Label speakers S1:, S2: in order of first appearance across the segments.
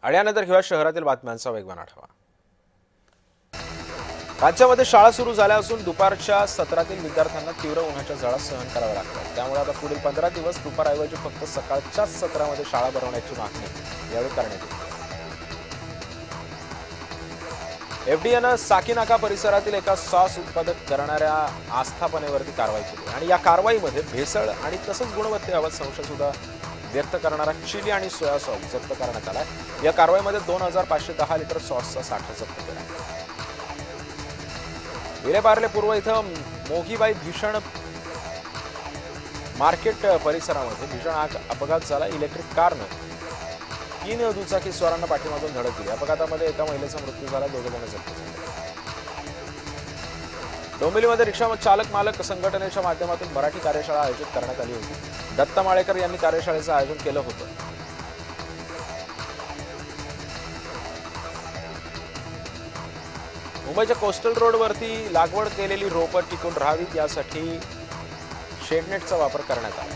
S1: आणि यानंतर घेऊया शहरातील बातम्यांचा वेगवान आढावा। राज्यामध्ये शाळा सुरू झाल्या असून दुपारच्या सत्रातील विद्यार्थ्यांना तीव्र उन्हाच्या झळा सहन कराव्या लागतात। त्यामुळे आता पुढील 15 दिवस दुपारऐवजी फक्त सकाळच्याच सत्रामध्ये शाळा भरवण्याची मागणी यावेळी करण्यात येते। एफडीएनं साकीनाका परिसरातील एका सॉस उत्पादक करणाऱ्या आस्थापनेवरती कारवाई केली आणि या कारवाईमध्ये भेसळ आणि तसंच गुणवत्तेबाबत संशयसुद्धा व्यक्त करणारा चिली आणि सोया सॉस जप्त करण्यात आला। या कारवाईमध्ये 2510 लिटर सॉसचा साठा जप्त केला आहे। विलेपार्ले पूर्व इथं मोगीबाई भीषण मार्केट परिसरामध्ये भीषण आग अपघात झाला। इलेक्ट्रिक कारनं 3 दुचाकी स्वारांना पाठीमागून धडक दिली। अपघातामध्ये एका महिलेचा मृत्यू झाला, 2 जण जखमी झाले। डोंबिवलीमध्ये रिक्षा चालक मालक संघटनेच्या माध्यमातून मराठी कार्यशाळा आयोजित करण्यात आली होती। दत्ता माळेकर यांनी कार्यशाळेचं आयोजन केलं होतं। मुंबईच्या कोस्टल रोडवरती लागवड केलेली रोपं टिकून राहावीत यासाठी शेडनेटचा वापर करण्यात आला।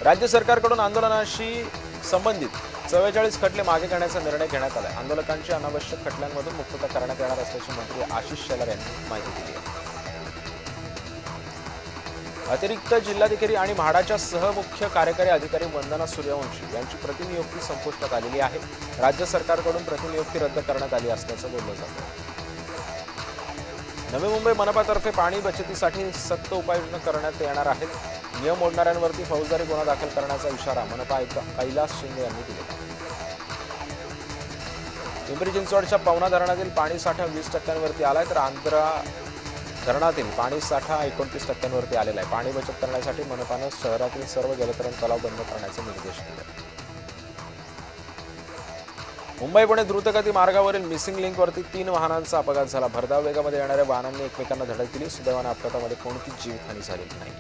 S1: राज्य सरकारकडून आंदोलनाशी संबंधित 44 खटले मागे घेण्याचा निर्णय घेण्यात आला। आंदोलकांची अनावश्यक खटल्यांमधून मुक्तता करण्यात येणार असल्याची मंत्री आशिष शेलार यांनी माहिती दिली आहे। अतिरिक्त जिल्हाधिकारी आणि म्हाडाच्या सहमुख्य कार्यकारी अधिकारी वंदना सूर्यवंशी यांची प्रतिनियुक्ती संपुष्टात आलेली आहे। राज्य सरकारकडून प्रतिनियुक्ती रद्द करण्यात आली असल्याचं बोललं जातं। नवी मुंबई मनपातर्फे पाणी बचतीसाठी सक्त उपाययोजना करण्यात येणार आहेत। नियम मोडणाऱ्यांवरती फौजदारी गुन्हा दाखल करण्याचा इशारा मनपा आयुक्त कैलास शिंदे यांनी दिला। पिंपरी चिंचवडच्या पवना धरणातील पाणीसाठा 20% आलाय, तर आंध्रा धरणातील पाणीसाठा 29% आलेला आहे। पाणी बचत करण्यासाठी मनपानं शहरातील सर्व जलतरण तलाव बंद करण्याचे निर्देश दिले। मुंबई पुणे द्रुतगती मार्गावरील मिसिंग लिंकवरती 3 वाहनांचा अपघात झाला। भरधाव वेगामध्ये येणाऱ्या वाहनांनी एकमेकांना धडक दिली। सुदैवाने अपघातामध्ये कोणतीच जीवितहानी झालेली नाही।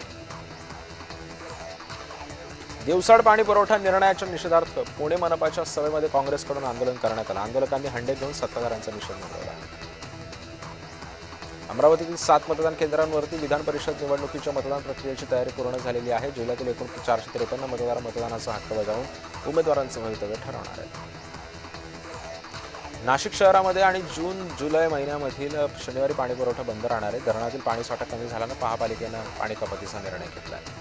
S1: दिवसाड पाणी पुरवठा निर्णयाच्या निषेधार्थ पुणे मनपाच्या सभेमध्ये काँग्रेसकडून आंदोलन करण्यात आलं। आंदोलकांनी हंडे घेऊन सत्ताधाऱ्यांचा निषेध नोंदवला। अमरावतीतील 7 मतदान केंद्रांवरती विधान परिषद निवडणुकीच्या मतदान प्रक्रियेची तयारी पूर्ण झालेली आहे। जिल्ह्यातील एकूण 453 मतदार मतदानाचा हक्क बजावून उमेदवारांचं भवितव्य ठरवणार आहेत। नाशिक शहरामध्ये आणि जून-जुलै महिन्यामधील शनिवारी पाणी पुरवठा बंद राहणार आहे। धरणातील पाणीसाठा कमी झाल्यानं महापालिकेनं पाणी कपातीचा निर्णय घेतला आहे।